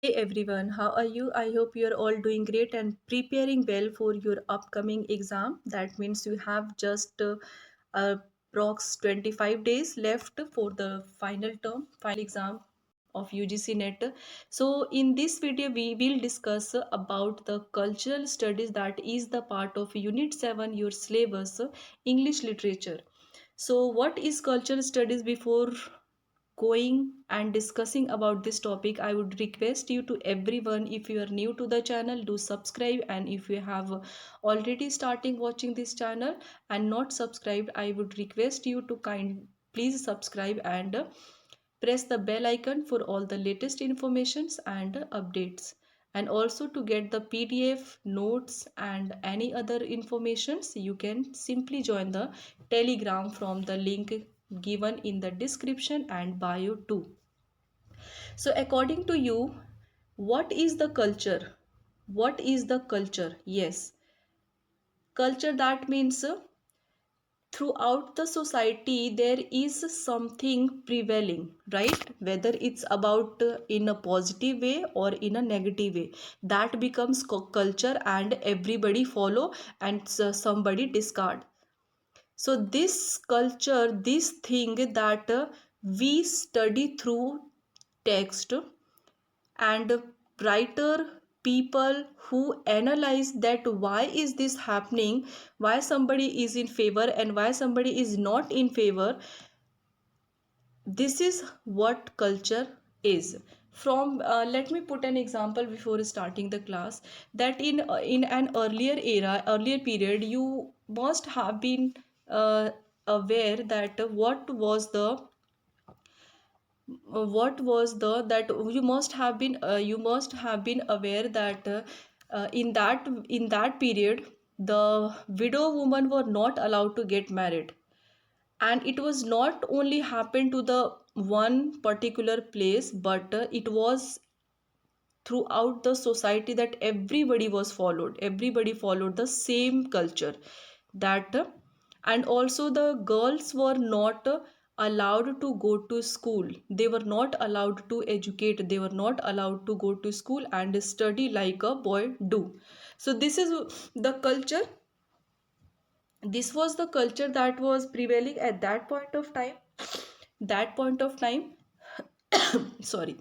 Hey everyone, how are you? I hope you're all doing great and preparing well for your upcoming exam. That means you have just approx 25 days left for the final term, final exam of UGC NET. So in this video, we will discuss about the cultural studies that is the part of Unit-VII, your syllabus, English literature. So what is cultural studies? Before going and discussing about this topic, I would request you to everyone, if you are new to the channel, do subscribe, and if you have already starting watching this channel and not subscribed, I would request you to please subscribe and press the bell icon for all the latest informations and updates, and also to get the PDF notes and any other informations, you can simply join the Telegram from the link given in the description and bio too. So according to you, what is the culture? What is the culture? Yes, culture, that means throughout the society there is something prevailing, right? Whether it's about in a positive way or in a negative way, that becomes culture, and everybody follow and somebody discard. So this culture, this thing that we study through text, and writer, people who analyze that why is this happening, why somebody is in favor and why somebody is not in favor. This is what culture is. From let me put an example before starting the class, that in an earlier period, you must have been aware that what was the that you must have been aware that in that period, the widow women were not allowed to get married, and it was not only happened to the one particular place, but it was throughout the society, that everybody followed the same culture, that and also the girls were not allowed to go to school, they were not allowed to educate, they were not allowed to go to school and study like a boy do. So this is the culture, this was the culture that was prevailing at that point of time sorry.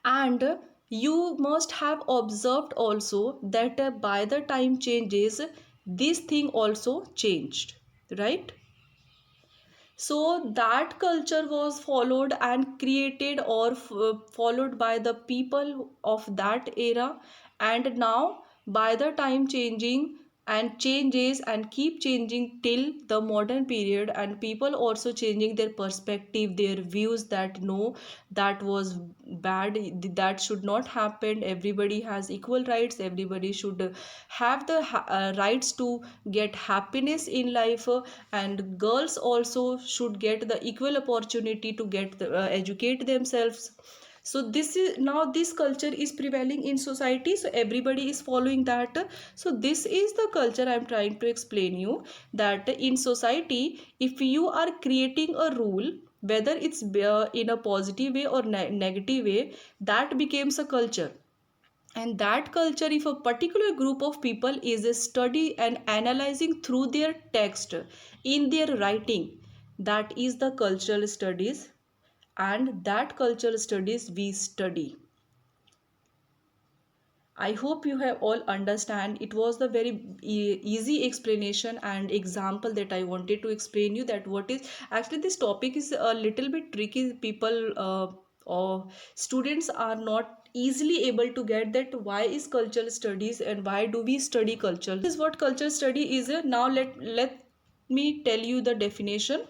And you must have observed also that by the time changes, this thing also changed, right? So that culture was followed and created, or followed by the people of that era, and now by the time changing and changes and keep changing till the modern period, and people also changing their perspective, their views, that no, that was bad, that should not happen, everybody has equal rights, everybody should have the rights to get happiness in life, and girls also should get the equal opportunity to educate themselves. So this is now, this culture is prevailing in society, so everybody is following that. So this is the culture I'm trying to explain you, that in society, if you are creating a rule, whether it's in a positive way or negative way, that becomes a culture. And that culture, if a particular group of people is study and analyzing through their text in their writing, that is the cultural studies, and that cultural studies we study. I hope you have all understand. It was the very easy explanation and example that I wanted to explain you, that what is actually, this topic is a little bit tricky. People or students are not easily able to get that why is cultural studies and why do we study culture. This is what cultural study is. Now let me tell you the definition.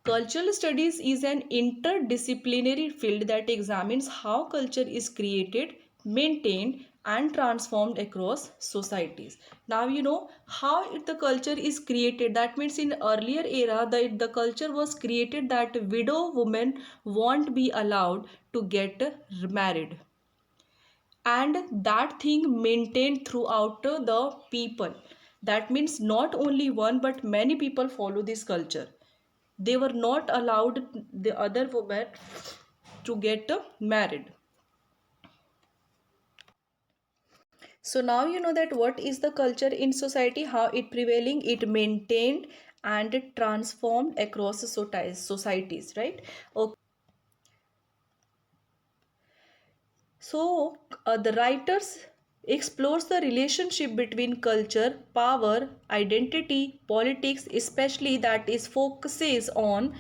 Cultural studies is an interdisciplinary field that examines how culture is created, maintained, and transformed across societies. Now you know how the culture is created. That means in earlier era, the culture was created that widow women won't be allowed to get married, and that thing maintained throughout the people. That means not only one but many people follow this culture. They were not allowed, the other women to get married. So now you know that what is the culture in society, how it prevailing, it maintained and it transformed across the societies, right? Okay. So the writers explores the relationship between culture, power, identity, politics, especially that is focuses on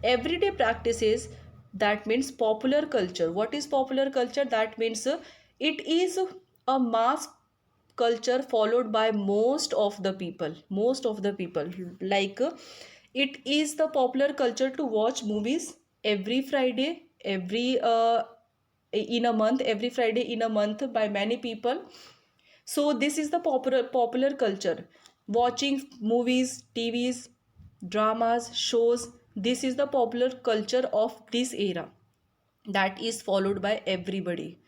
everyday practices. That means popular culture. What is popular culture? That means it is a mass culture followed by most of the people, like it is the popular culture to watch movies every Friday, every Friday in a month by many people. So this is the popular culture, watching movies, TVs, dramas, shows. This is the popular culture of this era that is followed by everybody.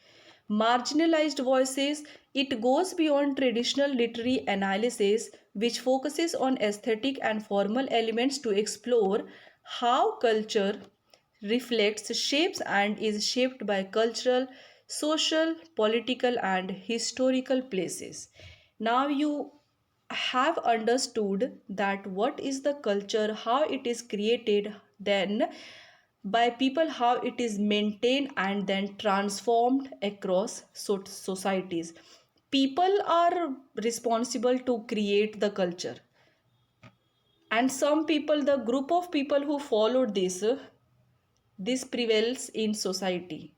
Marginalized voices, it goes beyond traditional literary analysis, which focuses on aesthetic and formal elements to explore how culture reflects, shapes, and is shaped by cultural, social, political, and historical places. Now you have understood that what is the culture, how it is created, then by people, how it is maintained and then transformed across societies. People are responsible to create the culture, and some people, the group of people who followed this prevails in society.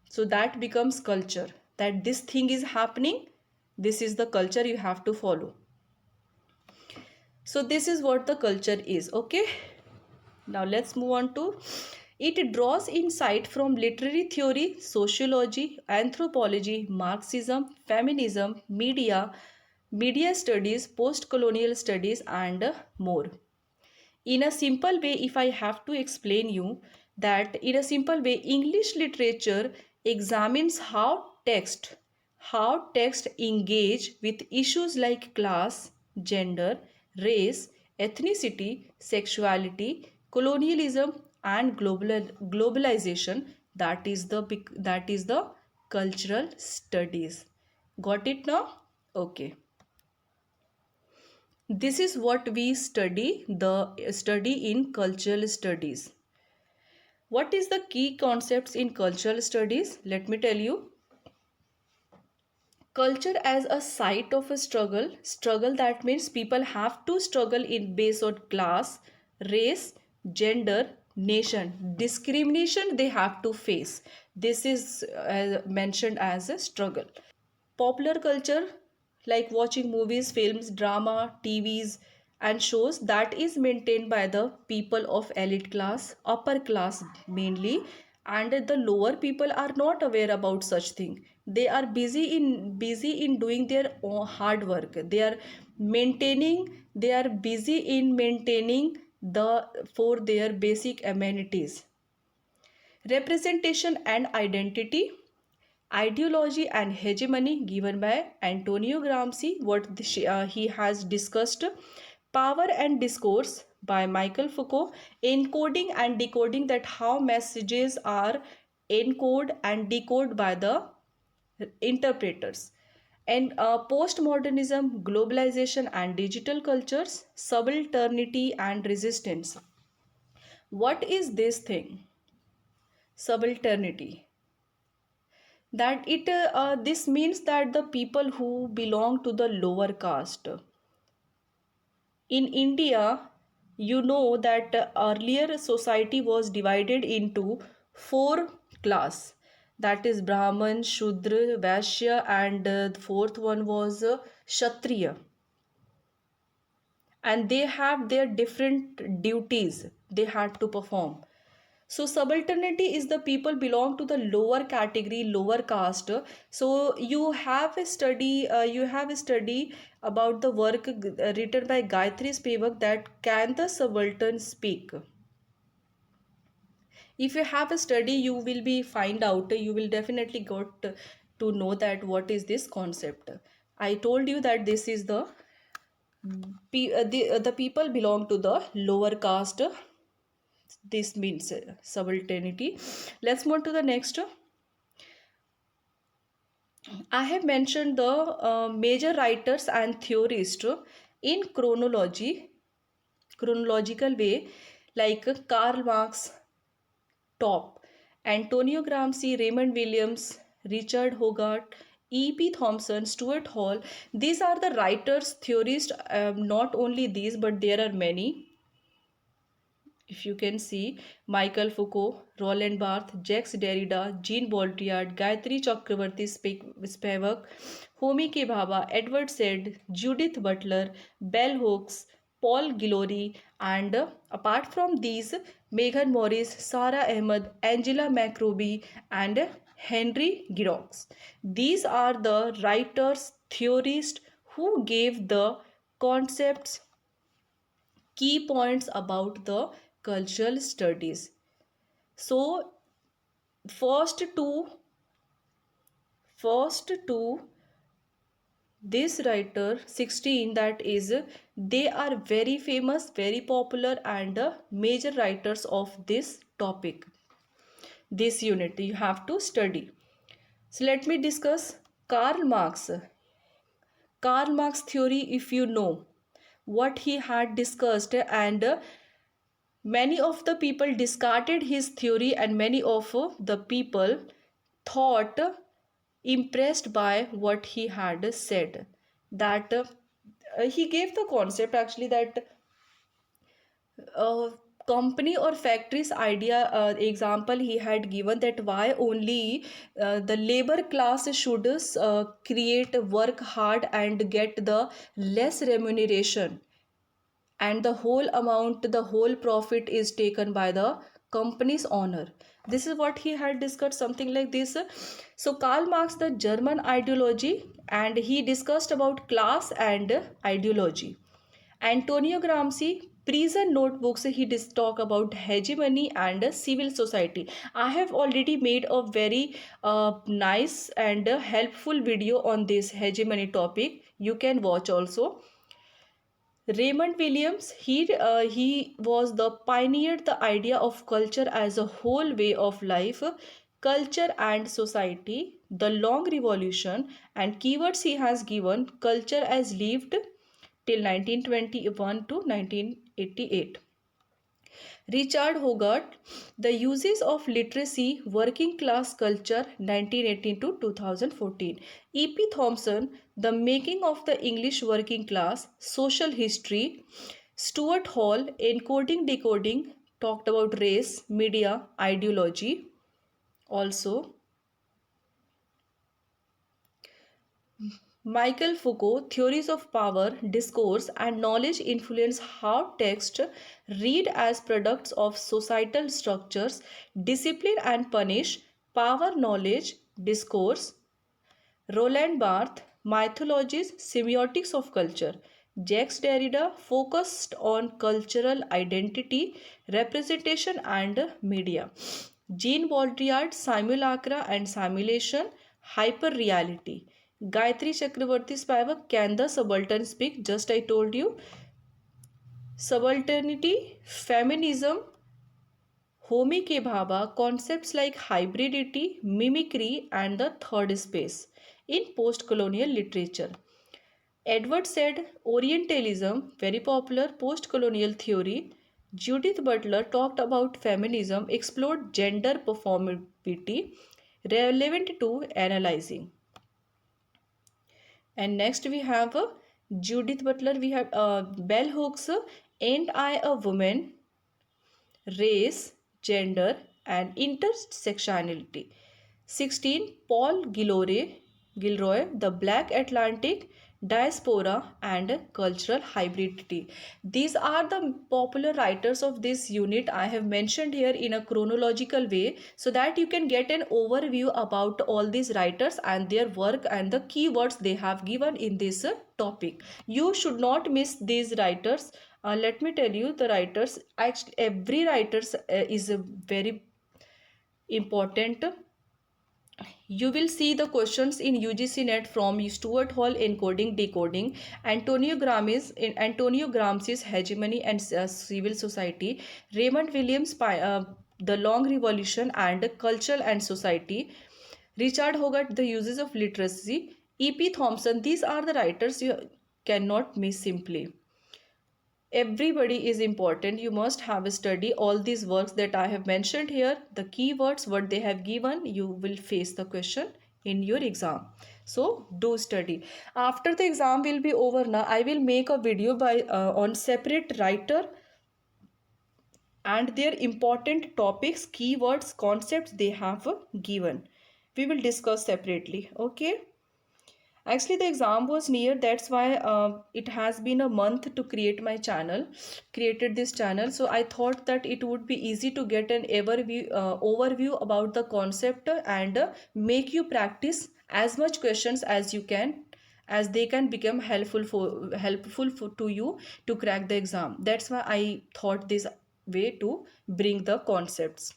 So that becomes culture, that this thing is happening, this is the culture you have to follow. So this is what the culture is. Okay, now let's move on to it. Draws insight from literary theory, sociology, anthropology, Marxism, feminism, media studies, post colonial studies, and more. In a simple way, if I have to explain you, that in a simple way, English literature examines how text engage with issues like class, gender, race, ethnicity, sexuality, colonialism, and globalization. That is the cultural studies. Got it now? Okay. This is what we study, the study in cultural studies. What is the key concepts in cultural studies? Let me tell you. Culture as a site of a struggle, that means people have to struggle in based on class, race, gender, nation, discrimination they have to face. This is mentioned as a struggle. Popular culture, like watching movies, films, drama, TVs, and shows, that is maintained by the people of elite class, upper class mainly, and the lower people are not aware about such thing. They are busy in doing their own hard work. They are busy in maintaining the for their basic amenities. Representation and identity, ideology and hegemony, given by Antonio Gramsci, he has discussed. Power and discourse by Michael Foucault, encoding and decoding, that how messages are encoded and decoded by the interpreters. And postmodernism, globalization and digital cultures, subalternity and resistance. What is this thing? Subalternity. This means that the people who belong to the lower caste in India, you know that earlier society was divided into four class, that is Brahman, Shudra, Vaishya, and the fourth one was Kshatriya, and they have their different duties they had to perform. So subalternity is the people belong to the lower category, lower caste. So you have a study about the work written by Gayatri Spivak, that can the subaltern speak. If you have a study, you will be find out, you will definitely got to know that what is this concept. I told you that this is the people belong to the lower caste This means subalternity. Let's move to the next. I have mentioned the major writers and theorists in chronological way, like Karl Marx, top, Antonio Gramsci, Raymond Williams, Richard Hogarth, E.P. Thompson, Stuart Hall. These are the writers, theorists. Not only these, but there are many. If you can see, Michael Foucault, Roland Barthes, Jacques Derrida, Jean Baudrillard, Gayatri Chakravarti Spivak, Homi K. Bhabha, Edward Said, Judith Butler, Bell Hooks, Paul Guillory, and apart from these, Megan Morris, Sarah Ahmed, Angela McRobbie, and Henry Giroux. These are the writers, theorists who gave the concepts, key points about the cultural studies. So first two this writer 16, that is, they are very famous, very popular, and major writers of this topic, this unit you have to study. So let me discuss Karl Marx. Karl Marx theory, if you know what he had discussed, and many of the people discarded his theory, and many of the people thought impressed by what he had said, that he gave the concept actually that uh, company or factories idea, example he had given, that why only the labor class should create work hard and get the less remuneration, and the whole amount, the whole profit is taken by the company's owner. This is what he had discussed, something like this. So Karl Marx, the German ideology, and he discussed about class and ideology. Antonio Gramsci, prison notebooks, he talk about hegemony and civil society. I have already made a very nice and helpful video on this hegemony topic, you can watch also. Raymond Williams, he was the pioneered the idea of culture as a whole way of life, culture and society, the long revolution, and keywords he has given: culture as lived till 1921 to 1988. Richard Hogarth, The Uses of Literacy, Working Class Culture, 1918 to 2014. E.P. Thompson, The Making of the English Working Class, Social History. Stuart Hall, Encoding Decoding, talked about race, media, ideology. Also, Michael Foucault, Theories of Power, Discourse, and Knowledge influence how text read as products of societal structures, discipline and punish, power, knowledge, discourse. Roland Barthes, Mythologies, Semiotics of Culture. Jacques Derrida focused on cultural identity, representation, and media. Jean Baudrillard, Simulacra and Simulation, Hyperreality. Gayatri Chakravarti Spivak, Can the Subaltern Speak? Just I told you. Subalternity, Feminism, Homi K. Bhabha, concepts like hybridity, mimicry, and the third space in post-colonial literature. Edward said Orientalism, very popular post-colonial theory. Judith Butler talked about feminism, explored gender performativity, relevant to analyzing. And next we have Judith Butler, we have Bell Hooks, Ain't I a Woman, Race, Gender, and Intersectionality. 16. Paul Gilroy, The Black Atlantic, Diaspora, and Cultural Hybridity. These are the popular writers of this unit I have mentioned here in a chronological way, so that you can get an overview about all these writers and their work and the keywords they have given in this topic. You should not miss these writers. Let me tell you the writers, actually every writer is a very important You will see the questions in UGC net from Stuart Hall encoding decoding, Antonio Gramsci's hegemony and civil society, Raymond Williams the long revolution and culture and society, Richard Hogarth the uses of literacy, EP Thompson. These are the writers you cannot miss simply. Everybody is important. You must have studied all these works that I have mentioned here. The keywords, what they have given, you will face the question in your exam. So do study. After the exam will be over now, I will make a video by on separate writer and their important topics, keywords, concepts they have given. We will discuss separately. Okay. Actually, the exam was near. That's why it has been a month to create my channel, created this channel. So I thought that it would be easy to get an overview about the concept and make you practice as much questions as you can, as they can become helpful to you to crack the exam. That's why I thought this way to bring the concepts.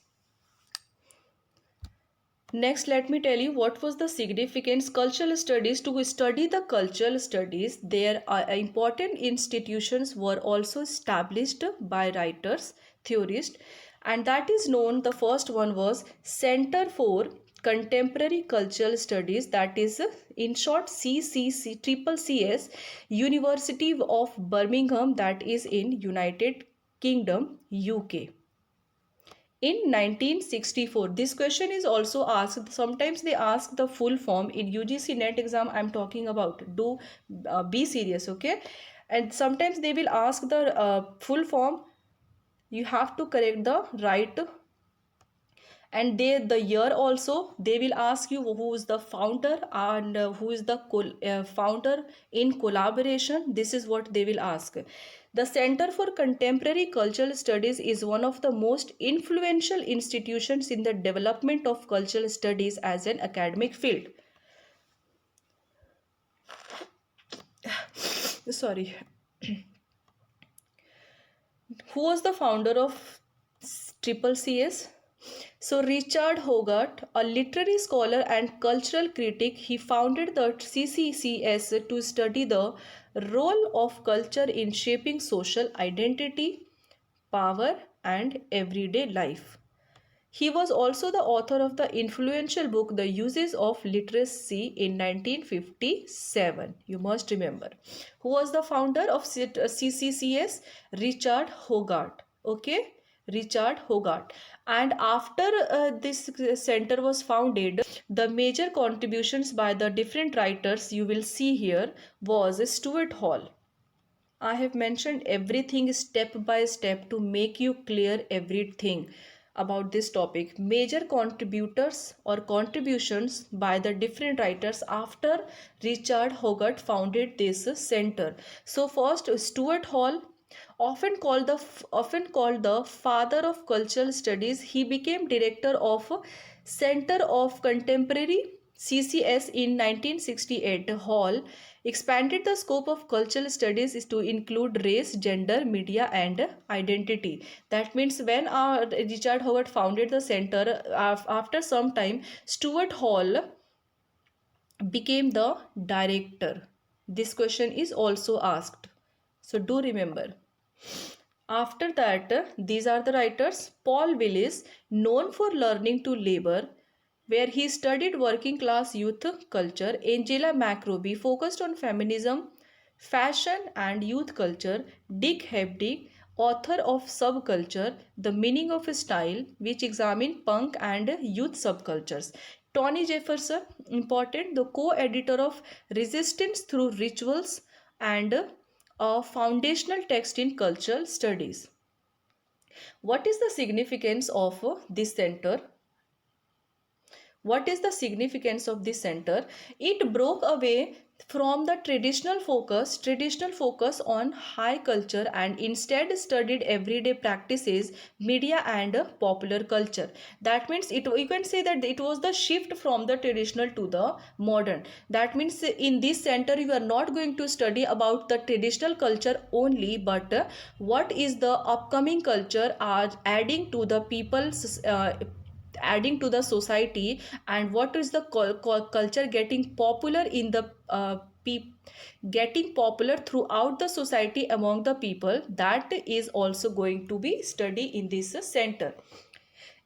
Next, let me tell you what was the significance cultural studies. To study the cultural studies, there are important institutions were also established by writers, theorists, and that is known. The first one was Center for Contemporary Cultural Studies, that is in short CCC, University of Birmingham, that is in United Kingdom, UK. In 1964, this question is also asked. Sometimes they ask the full form in UGC net exam. I'm talking about. Do be serious, okay? And sometimes they will ask the full form. You have to correct the right, and the year also they will ask you who is the founder and who is the founder in collaboration. This is what they will ask. The Center for Contemporary Cultural Studies is one of the most influential institutions in the development of cultural studies as an academic field. Sorry. Who was the founder of triple CS? So Richard Hogarth, a literary scholar and cultural critic, he founded the CCCS to study the role of culture in shaping social identity, power, and everyday life. He was also the author of the influential book The Uses of Literacy in 1957. You must remember. Who was the founder of CCCS? Richard Hogarth. Okay? Richard Hogarth. And after this center was founded, the major contributions by the different writers you will see here was Stuart Hall. I have mentioned everything step by step to make you clear everything about this topic. Major contributors or contributions by the different writers after Richard Hogarth founded this center. So first, Stuart Hall, often called the father of cultural studies, he became director of Center of Contemporary CCS in 1968. Hall expanded the scope of cultural studies is to include race, gender, media, and identity. That means when Richard Howard founded the center, after some time, Stuart Hall became the director. This question is also asked. So do remember. After that, these are the writers. Paul Willis, known for learning to labor, where he studied working class youth culture. Angela McRobbie focused on feminism, fashion, and youth culture. Dick Hebdig, author of Subculture, The Meaning of Style, which examined punk and youth subcultures. Tony Jefferson, important, the co-editor of Resistance Through Rituals and a foundational text in cultural studies. What is the significance of this center? What is the significance of this center? It broke away from the traditional focus on high culture and instead studied everyday practices, media, and popular culture. That means you can say that it was the shift from the traditional to the modern. That means in this center you are not going to study about the traditional culture only, but what is the upcoming culture are adding to the people's adding to the society, and what is the culture getting popular in the getting popular throughout the society among the people, that is also going to be studied in this center.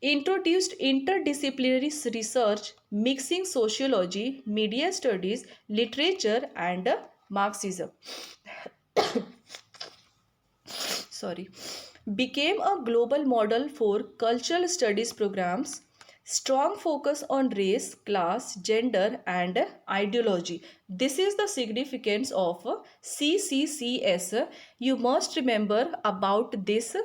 Introduced interdisciplinary research mixing sociology, media studies, literature, and Marxism. Sorry. Became a global model for cultural studies programs. Strong focus on race, class, gender, and ideology. This is the significance of CCCS. You must remember about this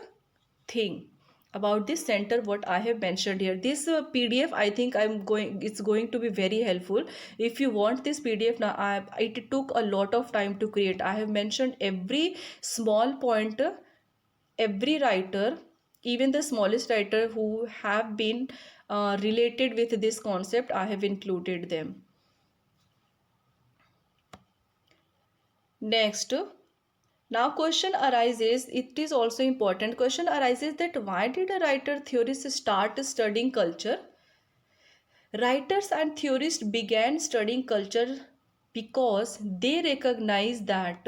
thing, about this center what I have mentioned here. This PDF, I think it's going to be very helpful. If you want this PDF now, it took a lot of time to create. I have mentioned every small point, every writer, even the smallest writer who have been related with this concept, I have included them. Next, now question arises, it is also important, question arises that why did a writer theorist start studying culture? Writers and theorists began studying culture because they recognized that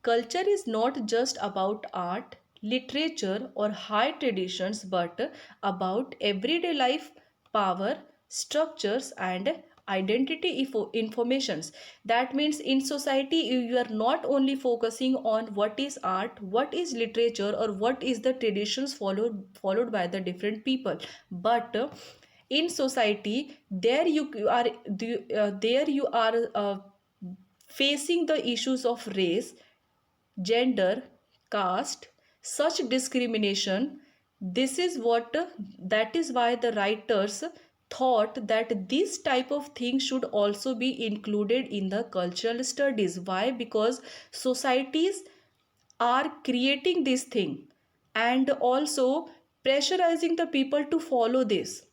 culture is not just about art, literature, or high traditions, but about everyday life, power, structures, and identity informations. That means in society you are not only focusing on what is art, what is literature, or what is the traditions followed by the different people, but in society there you are facing the issues of race, gender, caste, such discrimination. This is what that is why the writers thought that this type of thing should also be included in the cultural studies. Why? Because societies are creating this thing and also pressurizing the people to follow this.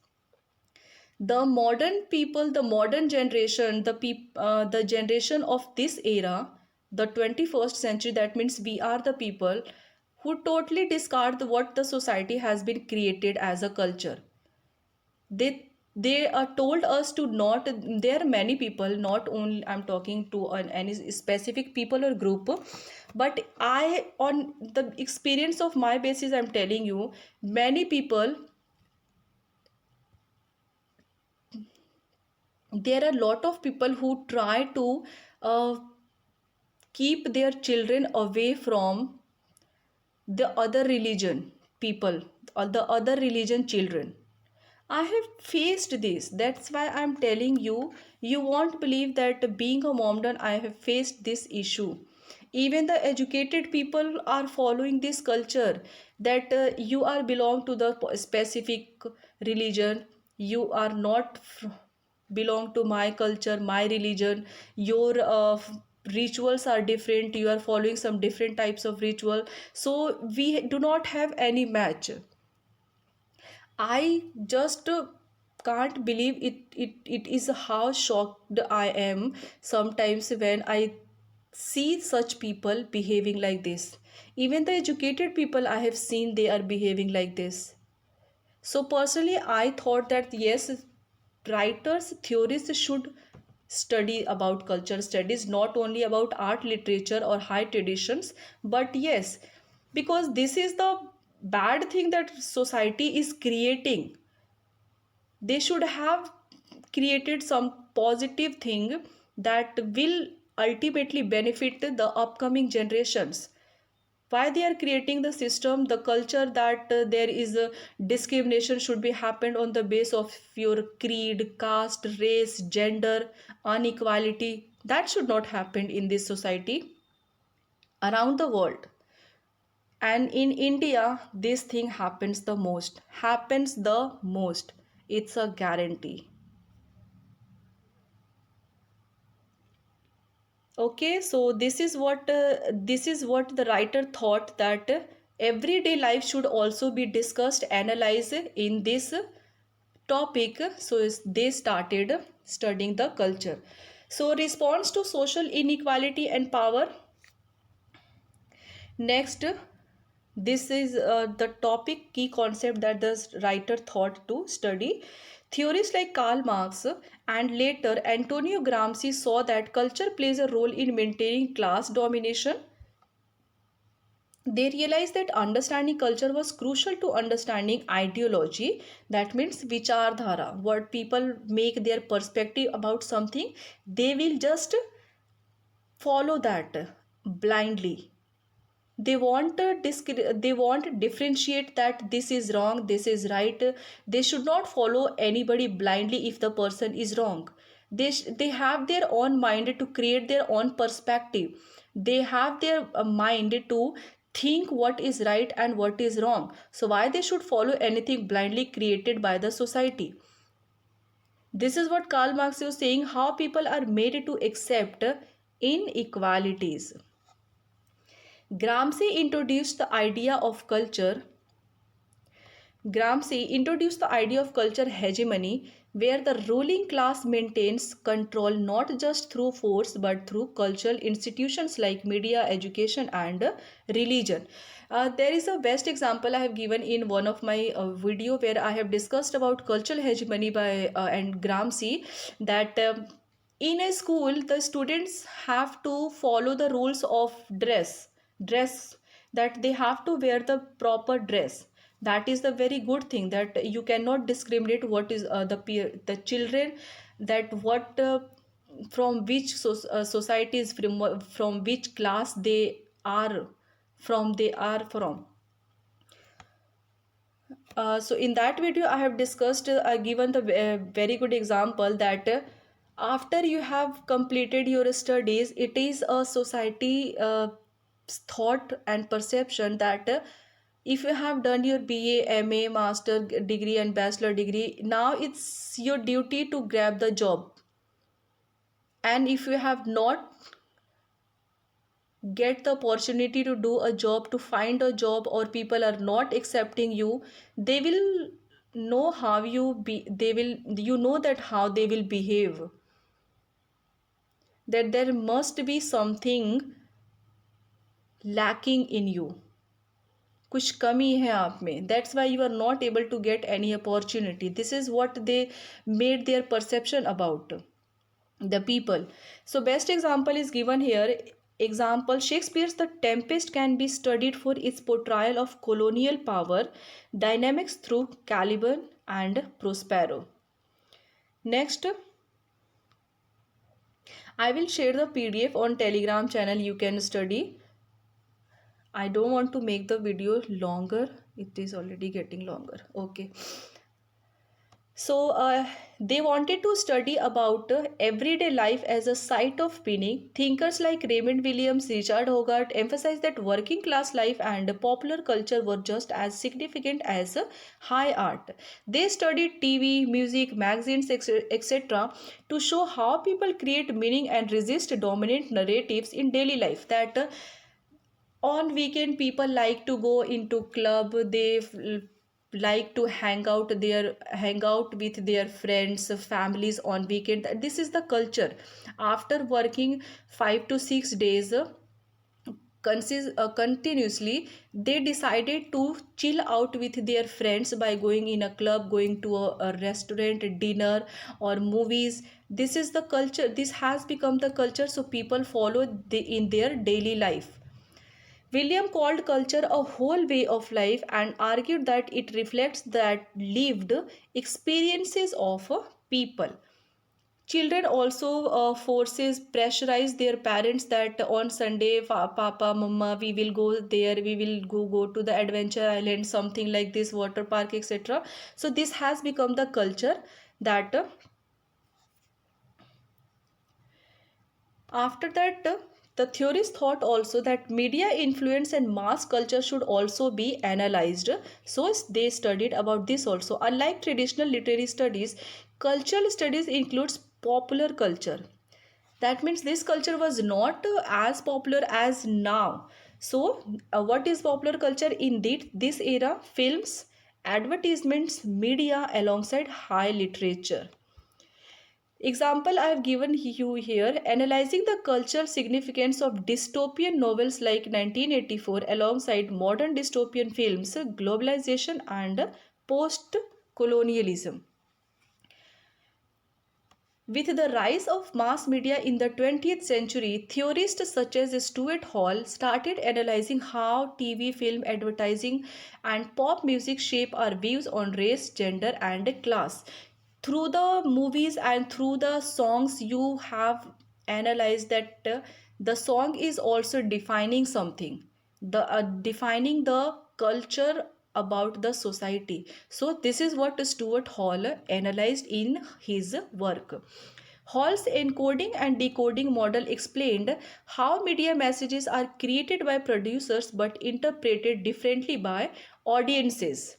The modern people, the modern generation, the generation of this era, the 21st century, that means we are the people who totally discard what the society has been created as a culture. They are told us to not, there are many people, not only I'm talking to any specific people or group, but I, on the experience of my basis, I'm telling you, many people, there are a lot of people who try to uh, keep their children away from the other religion people or the other religion children. I have faced this. That's why I'm telling you, you won't believe that being a Mohammedan, I have faced this issue. Even the educated people are following this culture that you are belong to the specific religion. You are not belong to my culture, my religion. Your rituals are different. You are following some different types of ritual. So we do not have any match. I just can't believe it is how shocked I am sometimes when I see such people behaving like this. Even the educated people I have seen, they are behaving like this. So personally, I thought that yes, writers, theorists should study about culture studies, not only about art, literature, or high traditions, but yes, because this is the bad thing that society is creating. They should have created some positive thing that will ultimately benefit the upcoming generations. Why they are creating the system, the culture that there is a discrimination should be happened on the base of your creed, caste, race, gender, inequality, that should not happen in this society around the world. And in India this thing happens the most, it's a guarantee. Okay, so this is what the writer thought, that everyday life should also be discussed, analyzed in this topic. So they started studying the culture. So response to social inequality and power. Next, This is the topic key concept that the writer thought to study. Theorists like Karl Marx and later Antonio Gramsci saw that culture plays a role in maintaining class domination. They realized that understanding culture was crucial to understanding ideology. That means vichardhara, what people make their perspective about something, they will just follow that blindly. They want to differentiate that this is wrong, this is right. They should not follow anybody blindly if the person is wrong. They have their own mind to create their own perspective. They have their mind to think what is right and what is wrong. So why they should follow anything blindly created by the society? This is what Karl Marx was saying, how people are made to accept inequalities. Gramsci introduced the idea of culture Gramsci introduced the idea of culture hegemony, where the ruling class maintains control not just through force but through cultural institutions like media, education, and religion. There is a best example I have given in one of my video where I have discussed about cultural hegemony by and Gramsci, that in a school the students have to follow the rules of dress, that they have to wear the proper dress. That is the very good thing, that you cannot discriminate what is the children, that what from which society is from which class are they are from. So in that video I have discussed, given the very good example that after you have completed your studies, it is a society thought and perception that if you have done your BA, MA, master degree and bachelor degree, now it's your duty to grab the job. And if you have not get the opportunity to do a job, to find a job, or people are not accepting you, they will know how you be, they will, you know that how they will behave, that there must be something lacking in you, कुछ कमी है आप में, that's why you are not able to get any opportunity. This is what they made their perception about the people. So best example is given here. Example, Shakespeare's The Tempest can be studied for its portrayal of colonial power dynamics through Caliban and Prospero. Next, I will share the PDF on Telegram channel, you can study. I don't want to make the video longer, it is already getting longer. Okay. So they wanted to study about everyday life as a site of meaning. Thinkers like Raymond Williams, Richard Hogarth emphasized that working class life and popular culture were just as significant as high art. They studied TV, music, magazines, etc. to show how people create meaning and resist dominant narratives in daily life. That on weekend people like to go into club, they like to hang out with their friends, families on weekend. This is the culture. After working 5 to 6 days continuously, they decided to chill out with their friends by going in a club, going to a restaurant, dinner, or movies. This is the culture, this has become the culture, so people follow in their daily life. William called culture a whole way of life and argued that it reflects that lived experiences of people. Children also forces pressurize their parents that on Sunday, Papa, Mama, we will go there, we will go to the adventure island, something like this, water park, etc. So this has become the culture that after that, the theorists thought also that media influence and mass culture should also be analyzed. So they studied about this also. Unlike traditional literary studies, cultural studies includes popular culture. That means this culture was not as popular as now. So what is popular culture? Indeed, this era, films, advertisements, media alongside high literature. Example I have given you here, analyzing the cultural significance of dystopian novels like 1984 alongside modern dystopian films, globalization and post-colonialism. With the rise of mass media in the 20th century, theorists such as Stuart Hall started analyzing how TV, film, advertising, and pop music shape our views on race, gender, and class. Through the movies and through the songs, you have analyzed that the song is also defining something, defining the culture about the society. So this is what Stuart Hall analyzed in his work. Hall's encoding and decoding model explained how media messages are created by producers but interpreted differently by audiences.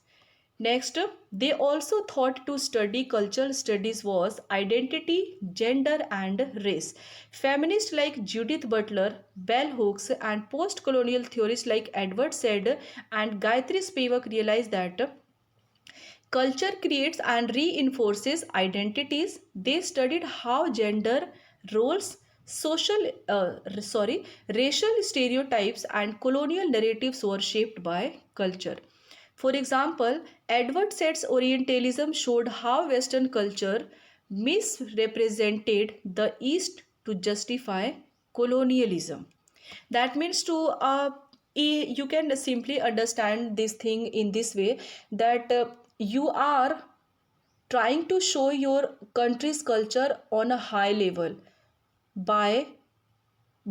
Next, they also thought to study cultural studies was identity, gender, and race. Feminists like Judith Butler, Bell Hooks, and post colonial theorists like Edward Said and Gayatri Spivak realized that culture creates and reinforces identities. They studied how gender roles, racial stereotypes, and colonial narratives were shaped by culture. For example, Edward Said's Orientalism showed how Western culture misrepresented the East to justify colonialism. That means to you can simply understand this thing in this way, that you are trying to show your country's culture on a high level by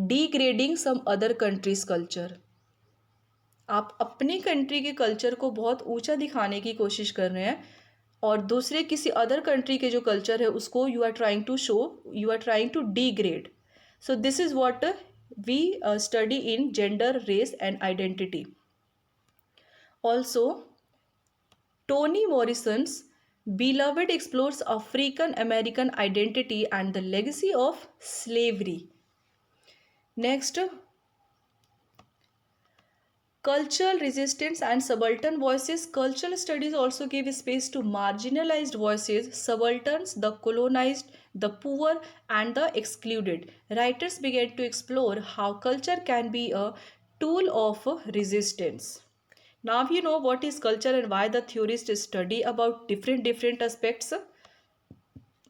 degrading some other country's culture. आप अपनी country के culture को बहुत ऊंचा दिखाने की कोशिश कर रहे हैं और दूसरे किसी अदर कंट्री के जो कल्चर है उसको you are trying to show, you are trying to degrade. So this is what we study in gender, race and identity. Also, Toni Morrison's Beloved explores African American identity and the legacy of slavery. Next, cultural resistance and subaltern voices. Cultural studies also give space to marginalized voices, subalterns, the colonized, the poor, and the excluded. Writers began to explore how culture can be a tool of resistance. Now you know what is culture and why the theorists study about different aspects.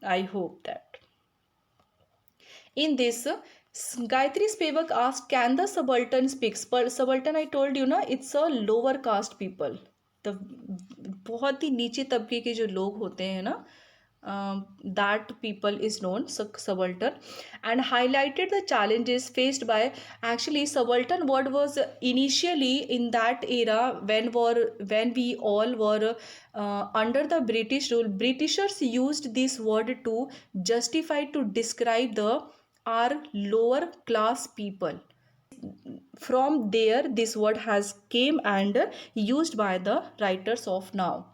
I hope that. In this, Gayatri Spivak asked, can the subaltern speak? Subaltern, I told you, na, it's a lower caste people. The बहुत ही नीचे तबके के जो लोग होते हैं ना, that people is known subaltern, and highlighted the challenges faced by. Actually, subaltern word was initially in that era when we all were under the British rule. Britishers used this word to justify, to describe the our lower class people. From there this word has came and used by the writers of now.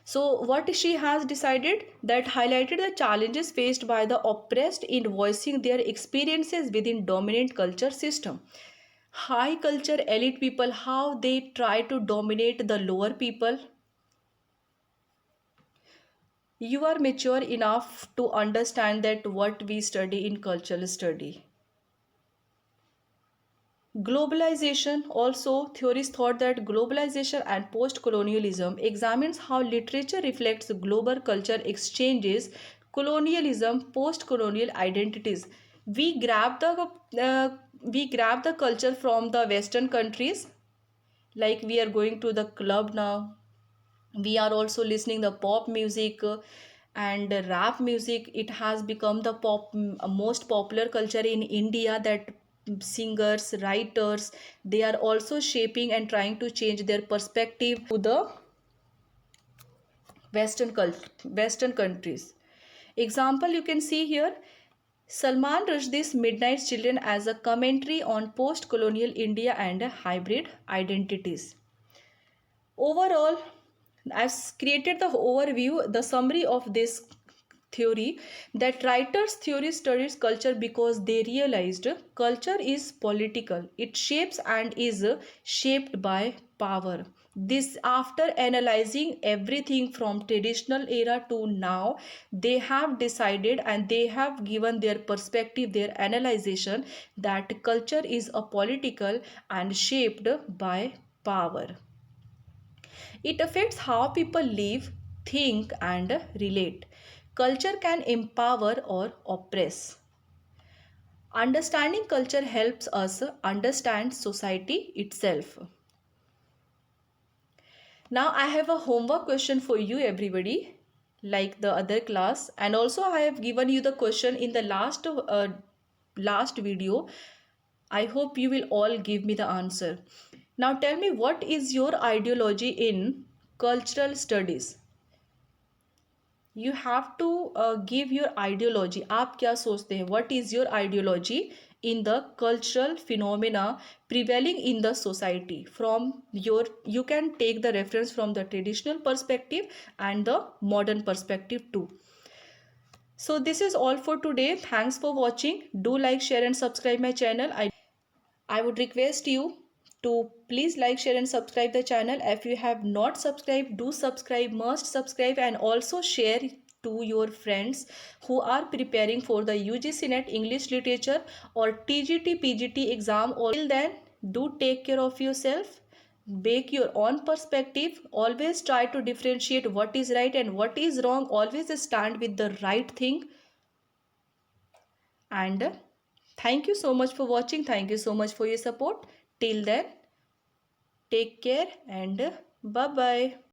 So what she has decided, that highlighted the challenges faced by the oppressed in voicing their experiences within dominant culture system. High culture elite people, how they try to dominate the lower people. You are mature enough to understand that what we study in cultural study. Globalization. Also, theorists thought that globalization and post-colonialism examines how literature reflects global culture exchanges, colonialism, post-colonial identities. We grab the culture from the Western countries, like we are going to the club now. We are also listening the pop music and rap music. It has become the most popular culture in India, that singers, writers, they are also shaping and trying to change their perspective to the western countries. Example you can see here, Salman Rushdie's Midnight Children as a commentary on post-colonial India and hybrid identities. Overall, I've created the overview, the summary of this theory, that writers theory studies culture because they realized culture is political. It shapes and is shaped by power. This, after analyzing everything from traditional era to now, they have decided and they have given their perspective, their analyzation, that culture is a political and shaped by power. It affects how people live, think, and relate. Culture can empower or oppress. Understanding culture helps us understand society itself. Now I have a homework question for you everybody, like the other class, and also I have given you the question in the last video. I hope you will all give me the answer. Now tell me, what is your ideology in cultural studies? You have to give your ideology. आप क्या सोचते हैं? What is your ideology in the cultural phenomena prevailing in the society? From your, you can take the reference from the traditional perspective and the modern perspective too. So this is all for today. Thanks for watching. Do like, share and subscribe my channel. I would request you to please like, share and subscribe the channel. If you have not subscribed, do subscribe, must subscribe, and also share to your friends who are preparing for the UGC NET English Literature or TGT PGT exam. Till then, do take care of yourself. Make your own perspective. Always try to differentiate what is right and what is wrong. Always stand with the right thing. And thank you so much for watching. Thank you so much for your support. Till then, take care and bye bye.